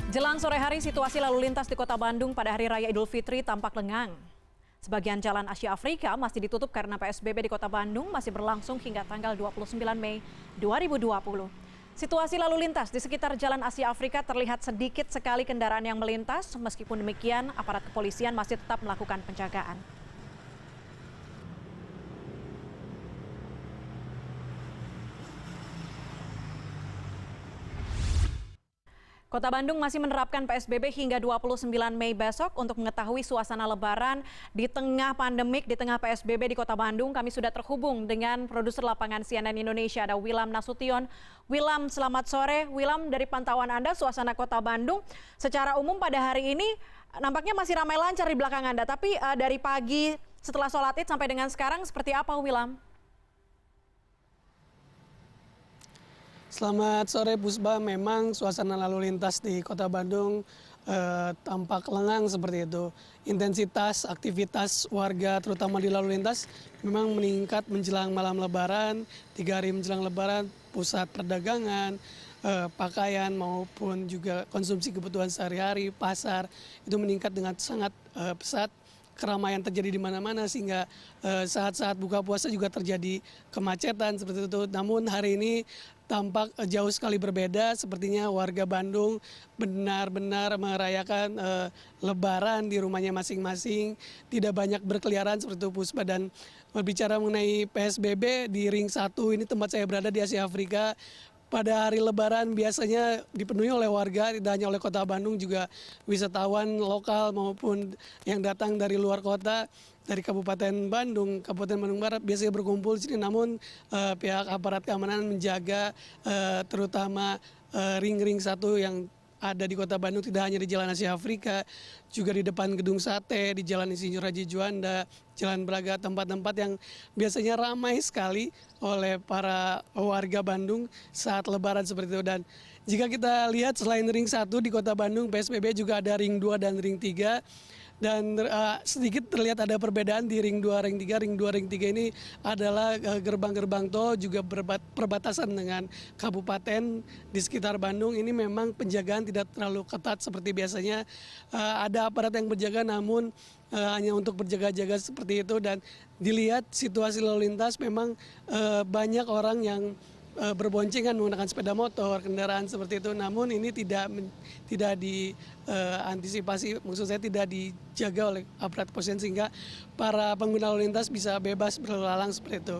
Jelang sore hari, situasi lalu lintas di Kota Bandung pada Hari Raya Idul Fitri tampak lengang. Sebagian jalan Asia Afrika masih ditutup karena PSBB di Kota Bandung masih berlangsung hingga tanggal 29 Mei 2020. Situasi lalu lintas di sekitar Jalan Asia Afrika terlihat sedikit sekali kendaraan yang melintas. Meskipun demikian, aparat kepolisian masih tetap melakukan penjagaan. Kota Bandung masih menerapkan PSBB hingga 29 Mei besok. Untuk mengetahui suasana Lebaran di tengah pandemik, di tengah PSBB di Kota Bandung, kami sudah terhubung dengan produser lapangan CNN Indonesia, ada Wilam Nasution. Wilam, selamat sore. Wilam, dari pantauan Anda, suasana Kota Bandung secara umum pada hari ini nampaknya masih ramai lancar di belakang Anda. Tapi dari pagi setelah sholat Id sampai dengan sekarang seperti apa, Wilam? Selamat sore Puspa, memang suasana lalu lintas di Kota Bandung tampak lengang seperti itu. Intensitas aktivitas warga terutama di lalu lintas memang meningkat menjelang malam Lebaran, 3 hari menjelang Lebaran, pusat perdagangan, pakaian maupun juga konsumsi kebutuhan sehari-hari, pasar itu meningkat dengan sangat pesat. Keramaian terjadi di mana-mana sehingga saat-saat buka puasa juga terjadi kemacetan seperti itu. Namun hari ini tampak jauh sekali berbeda, sepertinya warga Bandung benar-benar merayakan Lebaran di rumahnya masing-masing, tidak banyak berkeliaran seperti itu Puspa. Dan berbicara mengenai PSBB di Ring 1 ini tempat saya berada di Asia Afrika, pada hari Lebaran biasanya dipenuhi oleh warga, tidak hanya oleh Kota Bandung, juga wisatawan lokal maupun yang datang dari luar kota, dari Kabupaten Bandung, Kabupaten Bandung Barat biasanya berkumpul di sini. Namun pihak aparat keamanan menjaga terutama ring-ring 1 yang ada di Kota Bandung, tidak hanya di Jalan Asia Afrika, juga di depan Gedung Sate, di Jalan Insinyur Haji Juanda, Jalan Braga, tempat-tempat yang biasanya ramai sekali oleh para warga Bandung saat Lebaran seperti itu. Dan jika kita lihat selain ring 1 di Kota Bandung, PSBB juga ada ring 2 dan ring 3. Dan sedikit terlihat ada perbedaan di ring 2, ring 3. Ring 2, ring 3 ini adalah gerbang-gerbang tol juga perbatasan dengan kabupaten di sekitar Bandung. Ini memang penjagaan tidak terlalu ketat seperti biasanya. Ada aparat yang berjaga namun hanya untuk berjaga-jaga seperti itu. Dan dilihat situasi lalu lintas memang banyak orang yang berboncengan menggunakan sepeda motor, kendaraan seperti itu. Namun ini tidak diantisipasi, maksud saya tidak dijaga oleh aparat kepolisian sehingga para pengguna lalu lintas bisa bebas berlalang seperti itu.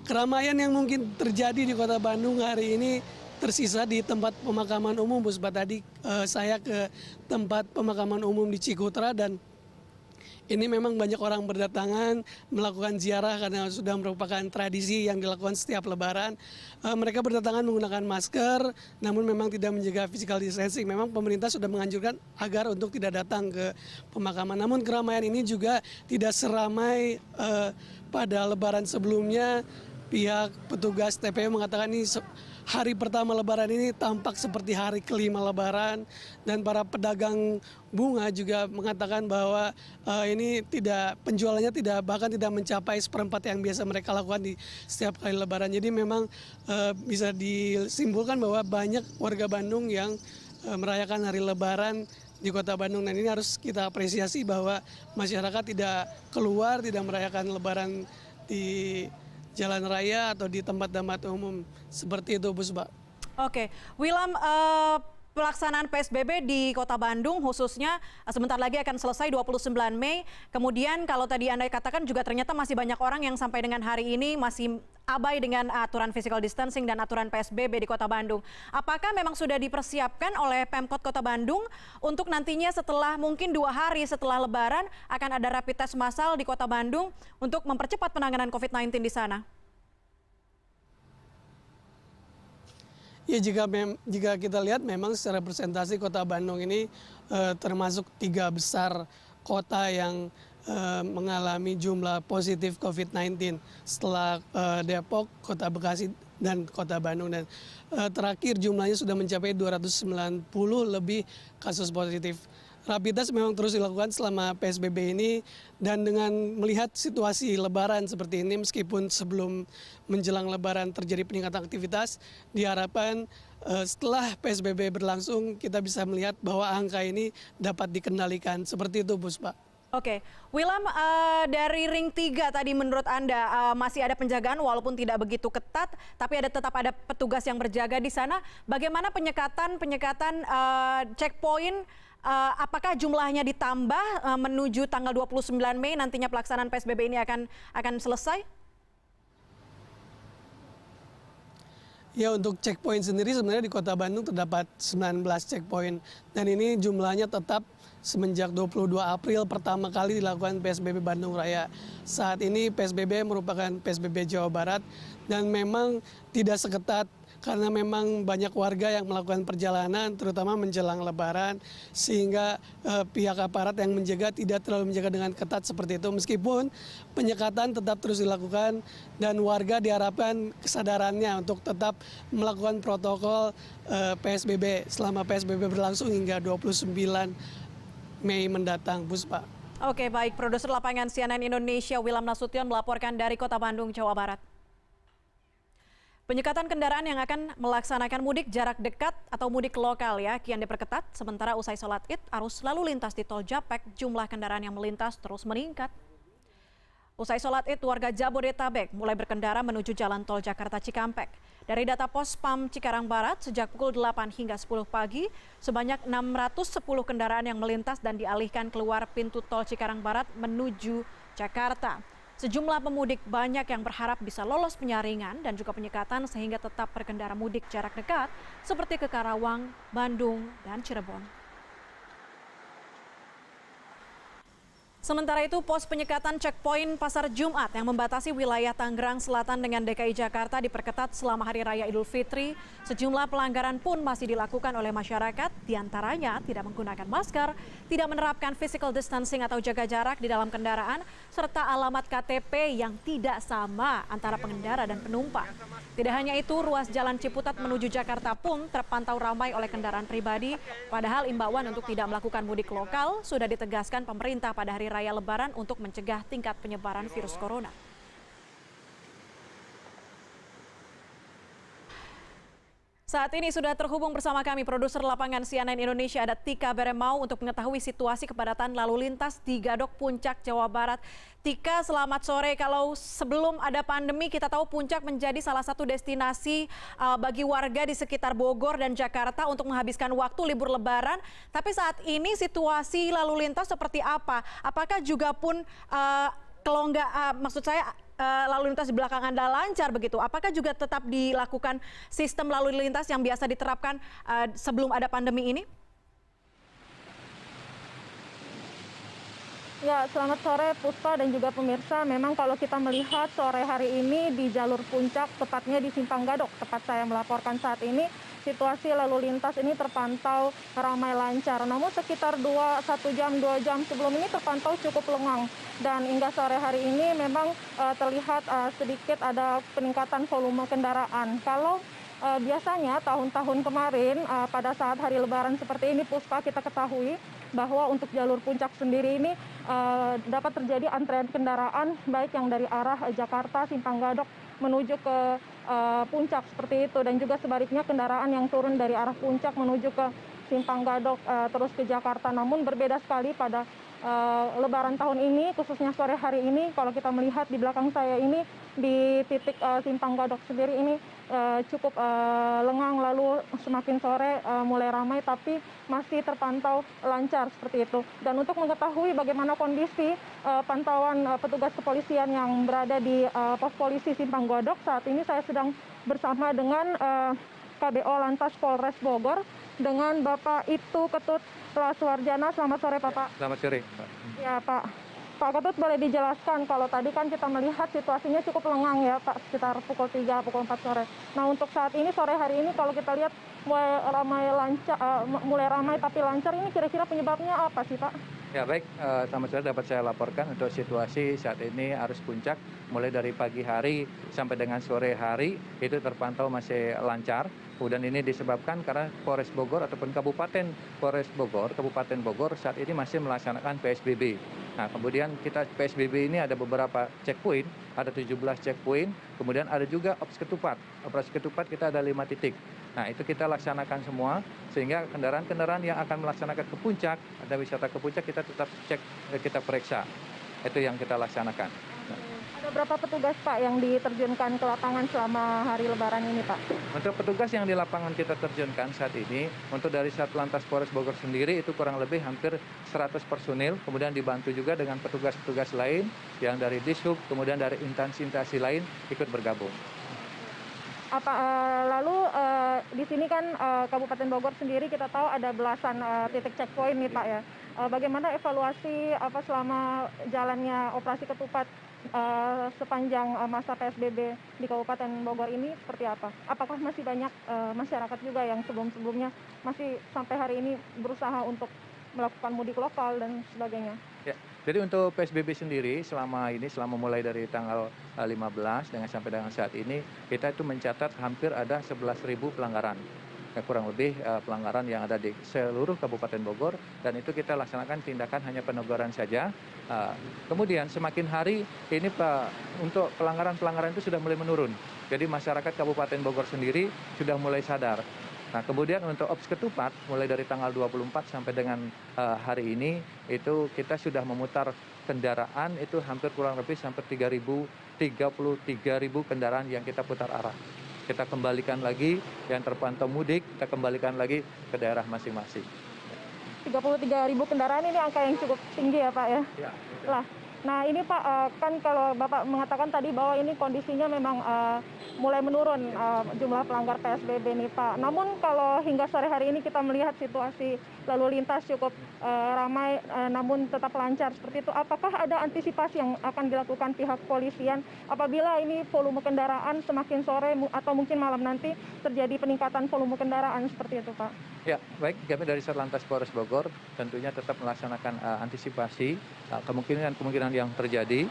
Keramaian yang mungkin terjadi di Kota Bandung hari ini tersisa di tempat pemakaman umum. Puspa, tadi saya ke tempat pemakaman umum di Cikutra dan ini memang banyak orang berdatangan melakukan ziarah karena sudah merupakan tradisi yang dilakukan setiap Lebaran. Mereka berdatangan menggunakan masker, namun memang tidak menjaga physical distancing. Memang pemerintah sudah menganjurkan agar untuk tidak datang ke pemakaman. Namun keramaian ini juga tidak seramai pada Lebaran sebelumnya. Pihak petugas TPU mengatakan ini hari pertama Lebaran ini tampak seperti hari kelima Lebaran, dan para pedagang bunga juga mengatakan bahwa ini penjualannya bahkan tidak mencapai seperempat yang biasa mereka lakukan di setiap kali Lebaran. Jadi memang bisa disimpulkan bahwa banyak warga Bandung yang merayakan hari Lebaran di Kota Bandung, dan ini harus kita apresiasi bahwa masyarakat tidak keluar, tidak merayakan Lebaran di jalan raya atau di tempat-tempat umum seperti itu, Puspa. Oke, Wilam, pelaksanaan PSBB di Kota Bandung khususnya sebentar lagi akan selesai 29 Mei. Kemudian kalau tadi Anda katakan juga ternyata masih banyak orang yang sampai dengan hari ini masih abai dengan aturan physical distancing dan aturan PSBB di Kota Bandung. Apakah memang sudah dipersiapkan oleh Pemkot Kota Bandung untuk nantinya setelah mungkin 2 hari setelah Lebaran akan ada rapid test massal di Kota Bandung untuk mempercepat penanganan COVID-19 di sana? Ya, jika kita lihat memang secara presentasi Kota Bandung ini termasuk 3 besar kota yang mengalami jumlah positif COVID-19 setelah Depok, Kota Bekasi, dan Kota Bandung. Dan terakhir jumlahnya sudah mencapai 290 lebih kasus positif. rapid test memang terus dilakukan selama PSBB ini, dan dengan melihat situasi Lebaran seperti ini, meskipun sebelum menjelang Lebaran terjadi peningkatan aktivitas, diharapkan setelah PSBB berlangsung kita bisa melihat bahwa angka ini dapat dikendalikan. Seperti itu, Puspa. Oke, Wilam, dari ring 3 tadi menurut Anda masih ada penjagaan walaupun tidak begitu ketat, tapi tetap ada petugas yang berjaga di sana. Bagaimana penyekatan checkpoint? Apakah jumlahnya ditambah menuju tanggal 29 Mei nantinya pelaksanaan PSBB ini akan selesai? Ya, untuk checkpoint sendiri sebenarnya di Kota Bandung terdapat 19 checkpoint, dan ini jumlahnya tetap semenjak 22 April pertama kali dilakukan PSBB Bandung Raya. Saat ini PSBB merupakan PSBB Jawa Barat, dan memang tidak seketat karena memang banyak warga yang melakukan perjalanan terutama menjelang Lebaran, sehingga pihak aparat yang menjaga tidak terlalu menjaga dengan ketat seperti itu. Meskipun penyekatan tetap terus dilakukan dan warga diharapkan kesadarannya untuk tetap melakukan protokol PSBB selama PSBB berlangsung hingga 29 Mei mendatang, Puspa. Oke, baik. Produser lapangan CNN Indonesia Wilam Nasution melaporkan dari Kota Bandung, Jawa Barat. Penyekatan kendaraan yang akan melaksanakan mudik jarak dekat atau mudik lokal kian diperketat, sementara usai sholat Id, arus lalu lintas di Tol Japek, jumlah kendaraan yang melintas terus meningkat. Usai sholat Id, warga Jabodetabek mulai berkendara menuju jalan tol Jakarta Cikampek. Dari data Pos Pam Cikarang Barat, sejak pukul 8 hingga 10 pagi, sebanyak 610 kendaraan yang melintas dan dialihkan keluar pintu tol Cikarang Barat menuju Jakarta. Sejumlah pemudik banyak yang berharap bisa lolos penyaringan dan juga penyekatan sehingga tetap berkendara mudik jarak dekat seperti ke Karawang, Bandung, dan Cirebon. Sementara itu, pos penyekatan checkpoint Pasar Jumat yang membatasi wilayah Tangerang Selatan dengan DKI Jakarta diperketat selama Hari Raya Idul Fitri. Sejumlah pelanggaran pun masih dilakukan oleh masyarakat, diantaranya tidak menggunakan masker, tidak menerapkan physical distancing atau jaga jarak di dalam kendaraan, serta alamat KTP yang tidak sama antara pengendara dan penumpang. Tidak hanya itu, ruas Jalan Ciputat menuju Jakarta pun terpantau ramai oleh kendaraan pribadi, padahal imbauan untuk tidak melakukan mudik lokal sudah ditegaskan pemerintah pada Hari Raya Lebaran untuk mencegah tingkat penyebaran virus corona. Saat ini sudah terhubung bersama kami produser lapangan CNN Indonesia ada Tika Beremau untuk mengetahui situasi kepadatan lalu lintas di Gadok Puncak, Jawa Barat. Tika, selamat sore. Kalau sebelum ada pandemi kita tahu Puncak menjadi salah satu destinasi bagi warga di sekitar Bogor dan Jakarta untuk menghabiskan waktu libur Lebaran. Tapi saat ini situasi lalu lintas seperti apa? Apakah juga pun lalu lintas di belakang Anda lancar begitu? Apakah juga tetap dilakukan sistem lalu lintas yang biasa diterapkan sebelum ada pandemi ini? Ya, selamat sore Puspa dan juga pemirsa. Memang kalau kita melihat sore hari ini di jalur puncak, tepatnya di Simpang Gadok, tempat saya melaporkan saat ini, situasi lalu lintas ini terpantau ramai lancar. Namun sekitar 2 jam sebelum ini terpantau cukup lengang. Dan hingga sore hari ini memang terlihat sedikit ada peningkatan volume kendaraan. Kalau biasanya tahun-tahun kemarin pada saat hari Lebaran seperti ini, Puspa, kita ketahui bahwa untuk jalur puncak sendiri ini dapat terjadi antrean kendaraan baik yang dari arah Jakarta, Simpang Gadok menuju ke puncak seperti itu, dan juga sebaliknya kendaraan yang turun dari arah puncak menuju ke Simpang Gadok terus ke Jakarta. Namun berbeda sekali pada Lebaran tahun ini, khususnya sore hari ini. Kalau kita melihat di belakang saya ini di titik Simpang Gadok sendiri ini cukup lengang, lalu semakin sore mulai ramai tapi masih terpantau lancar seperti itu. Dan untuk mengetahui bagaimana kondisi pantauan petugas kepolisian yang berada di pos polisi Simpang Gadok, saat ini saya sedang bersama dengan KBO Lantas Polres Bogor dengan Bapak Ibtu Ketut Laswarjana. Selamat sore, Pak. Selamat sore, Pak. Ya, Pak. Pak Ketut, boleh dijelaskan kalau tadi kan kita melihat situasinya cukup lengang ya, Pak, sekitar pukul 3, pukul 4 sore. Nah, untuk saat ini, sore hari ini kalau kita lihat mulai ramai tapi lancar, ini kira-kira penyebabnya apa sih, Pak? Ya baik, selamat sore, dapat saya laporkan untuk situasi saat ini arus puncak mulai dari pagi hari sampai dengan sore hari itu terpantau masih lancar. Kemudian ini disebabkan karena Polres Bogor ataupun Kabupaten Bogor saat ini masih melaksanakan PSBB. Nah kemudian kita PSBB ini ada beberapa checkpoint, ada 17 checkpoint, kemudian ada juga operasi ketupat kita ada 5 titik. Nah itu kita laksanakan semua sehingga kendaraan-kendaraan yang akan melaksanakan ke puncak, ada wisata ke puncak kita tetap cek, kita periksa. Itu yang kita laksanakan. Ada berapa petugas Pak yang diterjunkan ke lapangan selama hari Lebaran ini Pak? Untuk petugas yang di lapangan kita terjunkan saat ini, untuk dari Satlantas Polres Bogor sendiri itu kurang lebih hampir 100 personil, kemudian dibantu juga dengan petugas-petugas lain yang dari Dishub, kemudian dari instansi lain ikut bergabung. Lalu di sini kan Kabupaten Bogor sendiri kita tahu ada belasan titik checkpoint nih Pak ya. Bagaimana evaluasi selama jalannya operasi ketupat sepanjang masa PSBB di Kabupaten Bogor ini seperti apa? Apakah masih banyak masyarakat juga yang sebelum-sebelumnya masih sampai hari ini berusaha untuk melakukan mudik lokal dan sebagainya? Ya, jadi untuk PSBB sendiri selama mulai dari tanggal 15 sampai dengan saat ini kita itu mencatat hampir ada 11.000 pelanggaran. Kurang lebih pelanggaran yang ada di seluruh Kabupaten Bogor dan itu kita laksanakan tindakan hanya peneguran saja. Kemudian semakin hari ini untuk pelanggaran-pelanggaran itu sudah mulai menurun. Jadi masyarakat Kabupaten Bogor sendiri sudah mulai sadar. Nah kemudian untuk ops ketupat mulai dari tanggal 24 sampai dengan hari ini itu kita sudah memutar kendaraan itu hampir kurang lebih sampai 33.000 kendaraan yang kita putar arah. Kita kembalikan lagi yang terpantau mudik, kita kembalikan lagi ke daerah masing-masing. 33.000 kendaraan ini angka yang cukup tinggi ya Pak ya? Ya, Nah ini Pak, kan kalau Bapak mengatakan tadi bahwa ini kondisinya memang mulai menurun jumlah pelanggar PSBB nih Pak. Namun kalau hingga sore hari ini kita melihat situasi lalu lintas cukup ramai namun tetap lancar seperti itu. Apakah ada antisipasi yang akan dilakukan pihak polisian apabila ini volume kendaraan semakin sore atau mungkin malam nanti terjadi peningkatan volume kendaraan seperti itu Pak? Ya, baik, kami dari Satlantas Polres Bogor tentunya tetap melaksanakan antisipasi kemungkinan yang terjadi.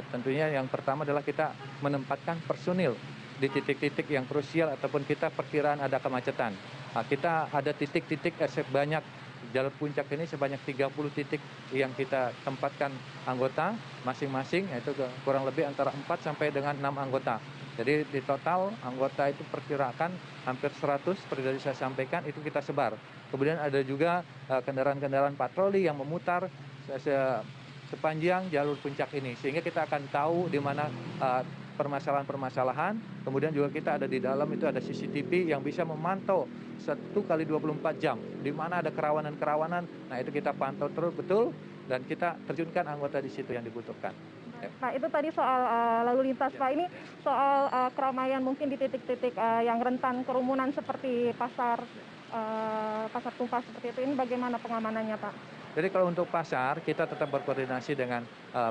Tentunya yang pertama adalah kita menempatkan personil di titik-titik yang krusial ataupun kita perkiraan ada kemacetan. Kita ada titik-titik banyak jalur puncak ini sebanyak 30 titik yang kita tempatkan anggota masing-masing, yaitu kurang lebih antara 4 sampai dengan 6 anggota. Jadi di total anggota itu perkirakan hampir 100 seperti tadi saya sampaikan itu kita sebar. Kemudian ada juga kendaraan-kendaraan patroli yang memutar sepanjang jalur puncak ini sehingga kita akan tahu di mana permasalahan-permasalahan. Kemudian juga kita ada di dalam itu ada CCTV yang bisa memantau 1 kali 24 jam di mana ada kerawanan-kerawanan. Nah itu kita pantau terus betul dan kita terjunkan anggota di situ yang dibutuhkan. Nah itu tadi soal lalu lintas Pak, ini soal keramaian mungkin di titik-titik yang rentan kerumunan seperti pasar tumpah seperti itu, ini bagaimana pengamanannya Pak? Jadi kalau untuk pasar kita tetap berkoordinasi dengan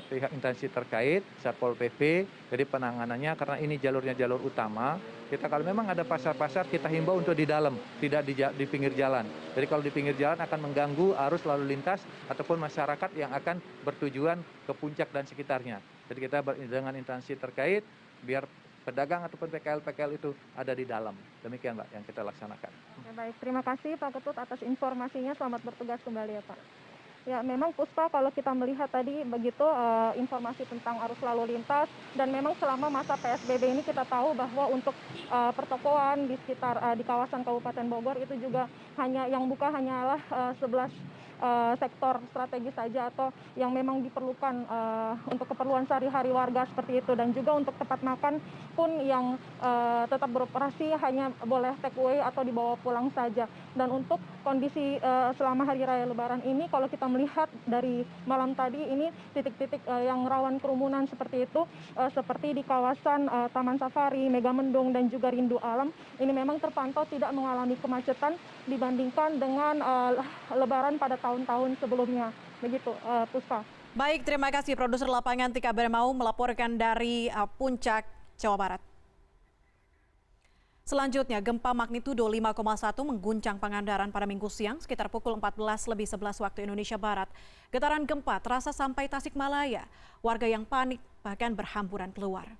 pihak instansi terkait, Satpol PP, jadi penanganannya karena ini jalurnya jalur utama, kita kalau memang ada pasar-pasar kita himbau untuk di dalam, tidak di pinggir jalan. Jadi kalau di pinggir jalan akan mengganggu arus lalu lintas ataupun masyarakat yang akan bertujuan ke puncak dan sekitarnya. Jadi kita dengan instansi terkait biar pedagang ataupun PKL itu ada di dalam. Demikian Mbak yang kita laksanakan. Ya, baik, terima kasih Pak Ketut atas informasinya. Selamat bertugas kembali ya Pak. Ya memang Puspa kalau kita melihat tadi begitu informasi tentang arus lalu lintas dan memang selama masa PSBB ini kita tahu bahwa untuk pertokoan di sekitar di kawasan Kabupaten Bogor itu juga yang buka hanyalah 11 sektor strategis saja atau yang memang diperlukan untuk keperluan sehari-hari warga seperti itu, dan juga untuk tempat makan pun yang tetap beroperasi hanya boleh take away atau dibawa pulang saja. Dan untuk kondisi selama hari raya Lebaran ini kalau kita melihat dari malam tadi ini titik-titik yang rawan kerumunan seperti itu seperti di kawasan Taman Safari, Megamendung dan juga Rindu Alam ini memang terpantau tidak mengalami kemacetan dibandingkan dengan Lebaran pada tahun-tahun sebelumnya. Begitu Puspa. Baik, terima kasih produser lapangan Tika Bermau melaporkan dari Puncak, Jawa Barat. Selanjutnya, gempa magnitudo 5,1 mengguncang Pangandaran pada Minggu siang sekitar pukul 14.11 waktu Indonesia Barat. Getaran gempa terasa sampai Tasikmalaya. Warga yang panik bahkan berhamburan keluar.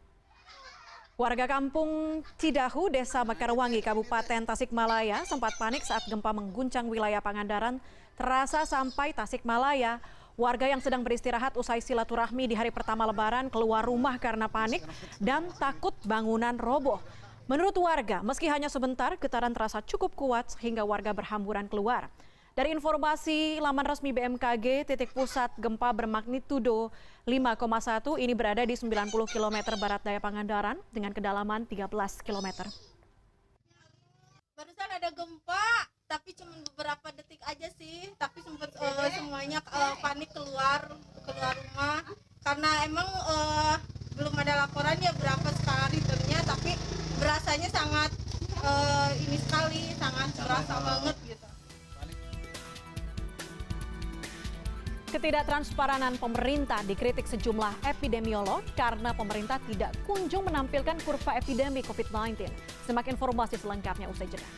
Warga kampung Cidahu, Desa Mekarwangi, Kabupaten Tasikmalaya sempat panik saat gempa mengguncang wilayah Pangandaran terasa sampai Tasikmalaya. Warga yang sedang beristirahat usai silaturahmi di hari pertama Lebaran keluar rumah karena panik dan takut bangunan roboh. Menurut warga, meski hanya sebentar, getaran terasa cukup kuat sehingga warga berhamburan keluar. Dari informasi laman resmi BMKG, titik pusat gempa bermagnitudo 5,1 ini berada di 90 km barat daya Pangandaran dengan kedalaman 13 km. Barusan ada gempa, tapi cuma beberapa detik aja sih. Tapi sempat semuanya panik keluar rumah karena emang belum ada laporan ya berapa skala Richternya, tapi berasanya sangat ini sekali, sangat berasa banget gitu. Ketidaktransparan pemerintah dikritik sejumlah epidemiolog karena pemerintah tidak kunjung menampilkan kurva epidemi COVID-19. Simak informasi selengkapnya usai jeda.